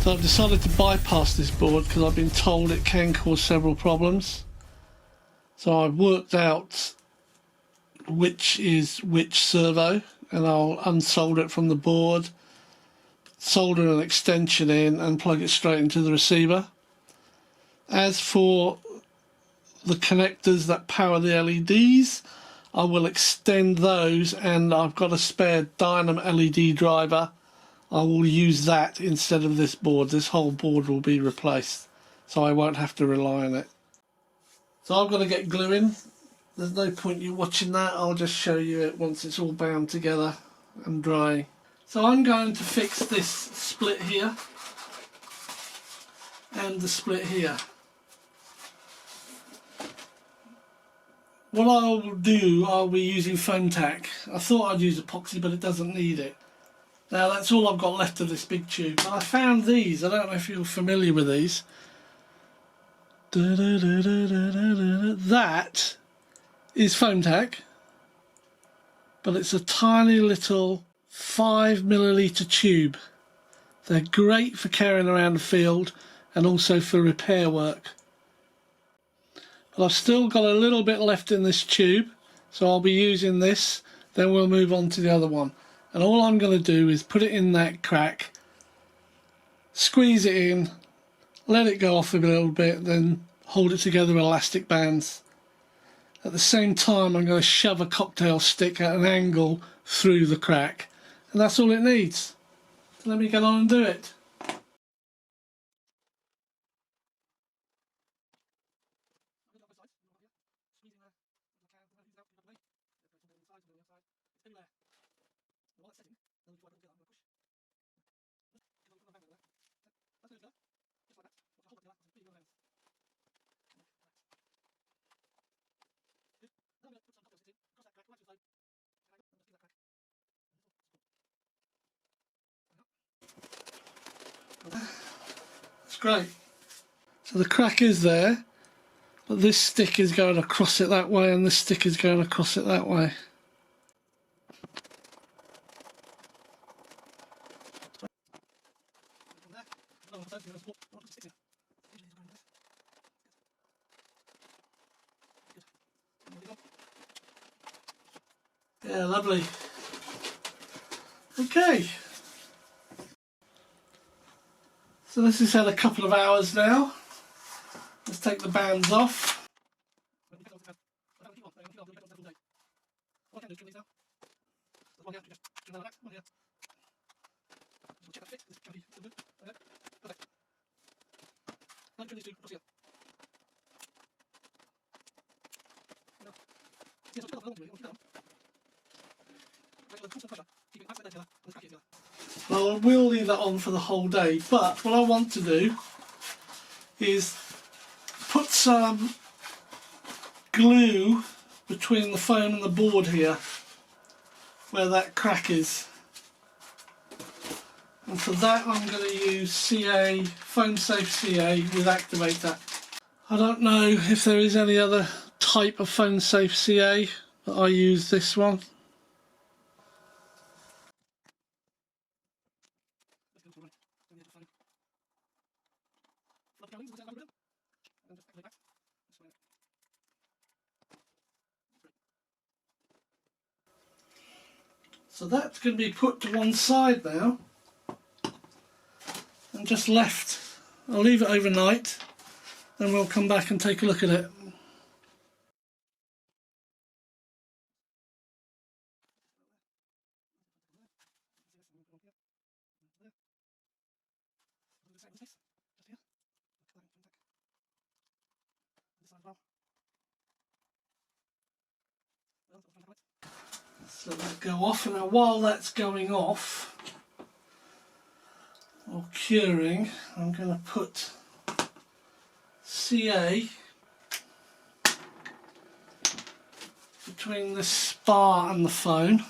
So I've decided to bypass this board because I've been told it can cause several problems. So I've worked out which is which servo, and I'll unsolder it from the board, solder an extension in and plug it straight into the receiver. As for the connectors that power the LEDs, I will extend those, and I've got a spare Dynam LED driver. I will use that instead of this board. This whole board will be replaced, so I won't have to rely on it. So I've got to get gluing. There's no point you watching that. I'll just show you it once it's all bound together and drying. So I'm going to fix this split here and the split here. What I'll do, I'll be using foam tack. I thought I'd use epoxy, but it doesn't need it. Now that's all I've got left of this big tube. But I found these. I don't know if you're familiar with these. That is foam tack, but it's a tiny little 5 milliliter tube. They're great for carrying around the field and also for repair work. But I've still got a little bit left in this tube, so I'll be using this, then we'll move on to the other one. And all I'm going to do is put it in that crack, squeeze it in, let it go off a little bit, then hold it together with elastic bands. At the same time, I'm going to shove a cocktail stick at an angle through the crack, and that's all it needs. So let me get on and do it. It's great. So the crack is there, but this stick is going across it that way and this stick is going across it that way. Yeah, lovely. Okay. So this has had a couple of hours now. Let's take the bands off. Well, I will leave that on for the whole day, but what I want to do is put some glue between the foam and the board here, where that crack is. And for that I'm going to use CA, Foam Safe CA with activator. I don't know if there is any other type of Foam Safe CA, but I use this one. So that's going to be put to one side now and just left. I'll leave it overnight, then we'll come back and take a look at it. So that'll go off, and now while that's going off or curing, I'm going to put CA between the spar and the foam.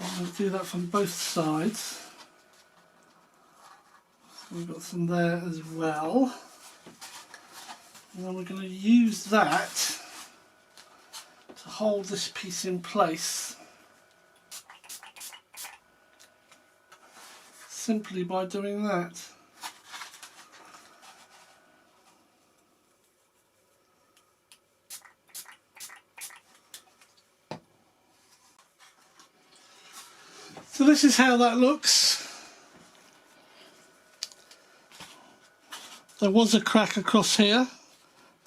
I'm going to do that from both sides. So we've got some there as well. And then we're going to use that to to hold this piece in place simply by doing that. So this is how that looks. There was a crack across here,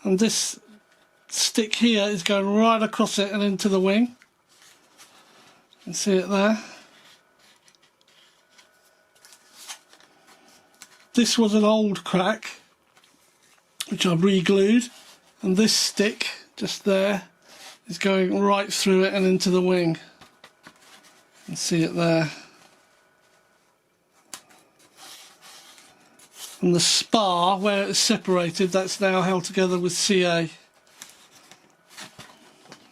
and this stick here is going right across it and into the wing. You can see it there. This was an old crack which I've re-glued, and this stick just there is going right through it and into the wing. You can see it there. And the spar, where it's separated, that's now held together with CA.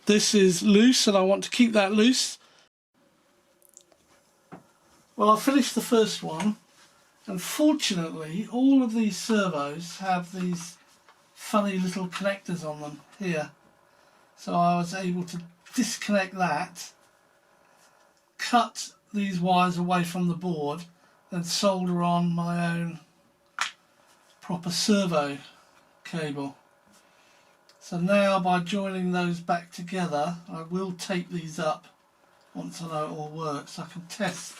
This is loose and I want to keep that loose. Well, I finished the first one, and fortunately all of these servos have these funny little connectors on them here. So I was able to disconnect that, cut these wires away from the board, then solder on my own proper servo cable. So now by joining those back together, I will tape these up once I know it all works. I can test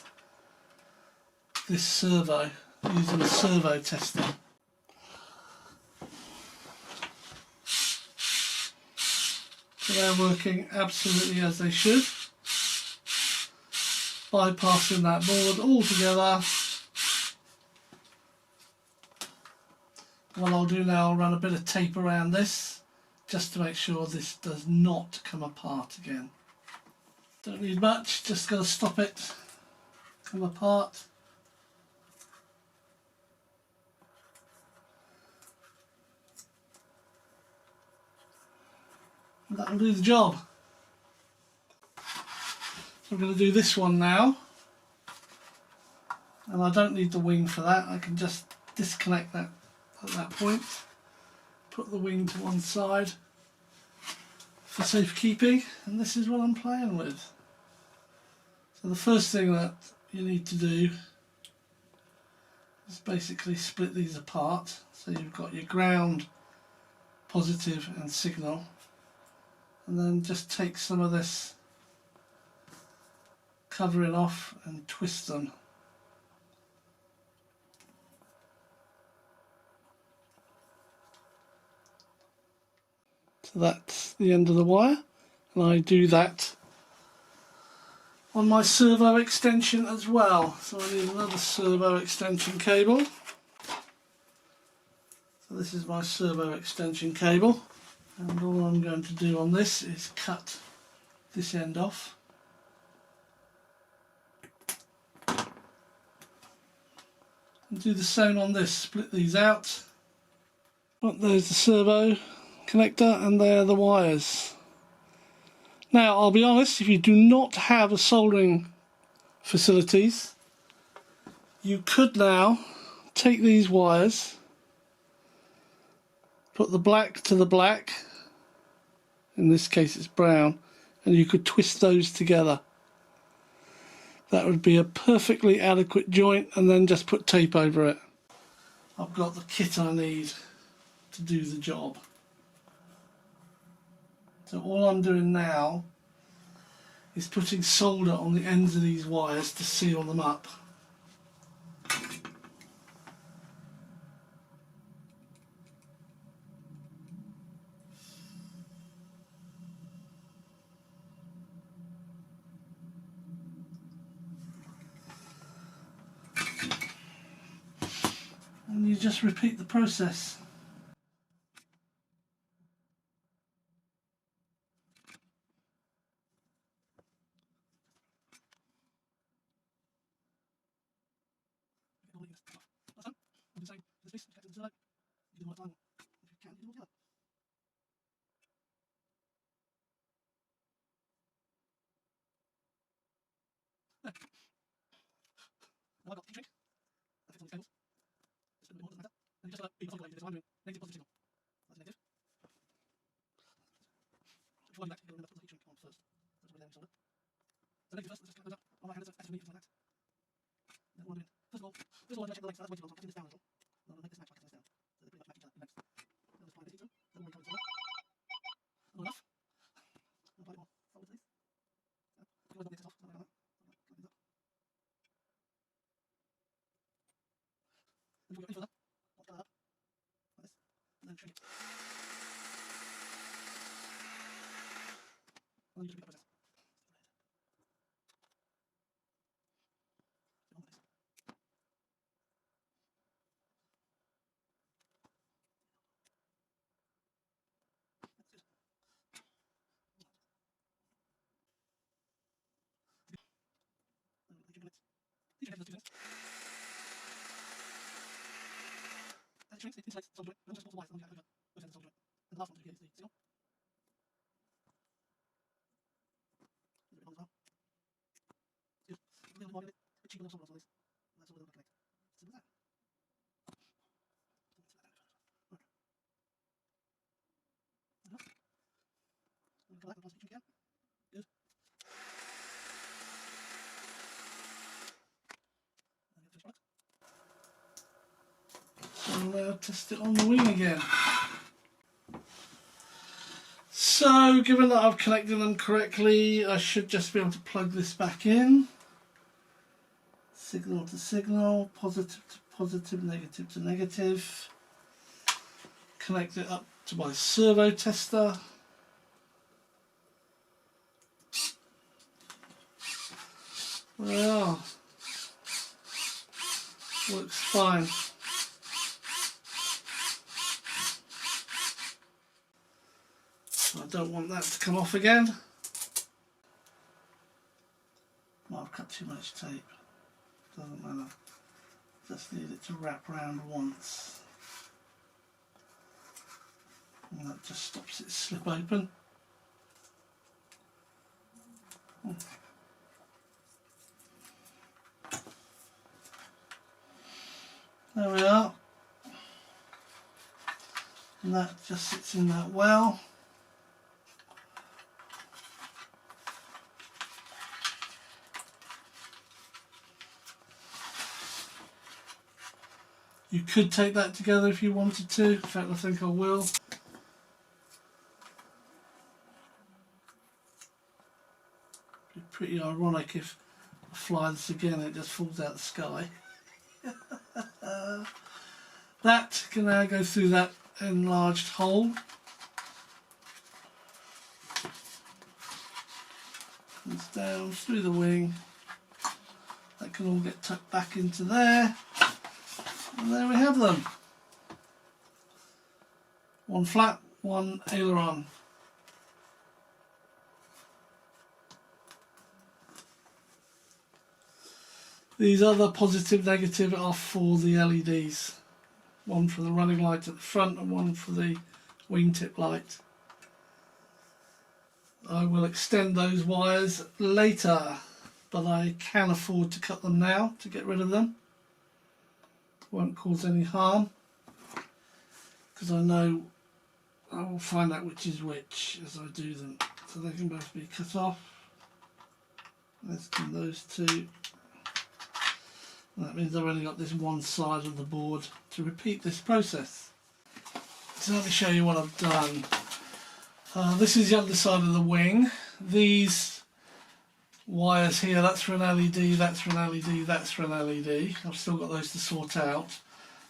this servo using a servo tester. So they're working absolutely as they should, bypassing that board altogether. What I'll do now, I'll run a bit of tape around this just to make sure this does not come apart again. Don't need much, just got to stop it come apart. And that'll do the job. So I'm going to do this one now, and I don't need the wing for that. I can just disconnect that at that point, put the wing to one side for safekeeping, and this is what I'm playing with. So the first thing that you need to do is basically split these apart. So you've got your ground, positive and signal, and then just take some of this covering off and twist them. So that's the end of the wire, and I do that on my servo extension as well. So I need another servo extension cable. So this is my servo extension cable, and all I'm going to do on this is cut this end off. And do the same on this, split these out. But there's the servo connector, and there are the wires. Now I'll be honest, if you do not have a soldering facilities, you could now take these wires, put the black to the black, in this case it's brown, and you could twist those together. That would be a perfectly adequate joint, and then just put tape over it. I've got the kit I need to do the job. So all I'm doing now is putting solder on the ends of these wires to seal them up. And you just repeat the process. I've got H-King. That fits on these cables. Just a bit more, doesn't matter. And you just be positive, so I'm doing negative positive signal. That's negative. If you want that, you'll end up with H-King. that's way too long, so I'm cutting this down a little. And I'm going to make this match by cutting this down. So they pretty much match each other in length. I'll just apply a bit of heat to them. Don't worry, cover it. Not enough. And apply a bit more solid to these. So, you can always knock this off, so I don't know. Clean these up. And we'll go in further. I'll cut that up. Like this. And then shrink it. And then you just repeat that process. These are those 2 minutes. As it shrinks, it insulates the solder joint. Remember, just water wires along over both ends of the solder joint. And the last one through here is the seal. There's a bit on as well. It's good. It's a little more, a bit cheaper than solder on these. And that's all they're not connect. Simple as that. Right. Enough. And we'll go back and plastic again. Good. And get the finished product. So now test it on the wing again. So, given that I've connected them correctly, I should just be able to plug this back in. Signal to signal, positive to positive, negative to negative. Connect it up to my servo tester. There we are. Works fine. I don't want that to come off again. Well, I've cut too much tape. Doesn't matter. Just need it to wrap round once. And that just stops it slip open. There we are. And that just sits in that well. You could take that together if you wanted to. In fact, I think I will. Be pretty ironic if I fly this again and it just falls out of the sky. That can now go through that enlarged hole. Comes down through the wing. That can all get tucked back into there. And there we have them. One flap, one aileron. These other positive, negative are for the LEDs. One for the running light at the front and one for the wingtip light. I will extend those wires later, but I can afford to cut them now to get rid of them. Won't cause any harm, because I know I will find out which is which as I do them. So they can both be cut off. Let's do those two. That means I've only got this one side of the board to repeat this process. So let me show you what I've done. This is the underside of the wing. These wires here, that's for an LED, that's for an LED, that's for an LED. I've still got those to sort out.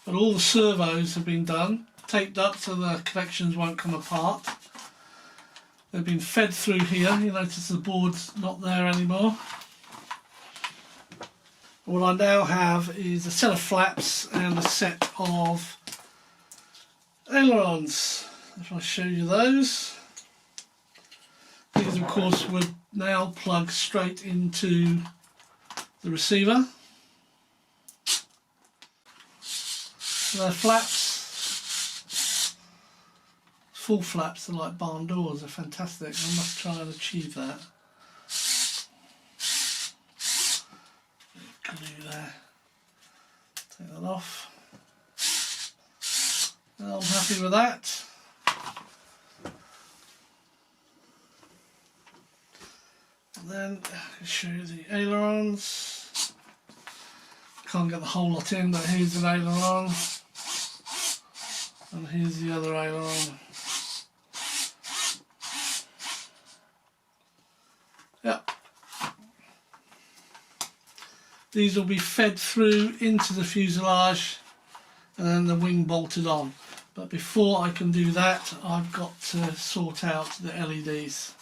But all the servos have been done, taped up so the connections won't come apart. They've been fed through here. You notice the board's not there anymore. What I now have is a set of flaps and a set of ailerons. If I show you those, these of course would now plug straight into the receiver. They're flaps, full flaps, are like barn doors, they're fantastic. I must try and achieve that. Glue there, take that off. Well, I'm happy with that. And then I can show you the ailerons. Can't get the whole lot in, but here's the aileron, and here's the other aileron. Yep. These will be fed through into the fuselage and then the wing bolted on. But before I can do that, I've got to sort out the LEDs.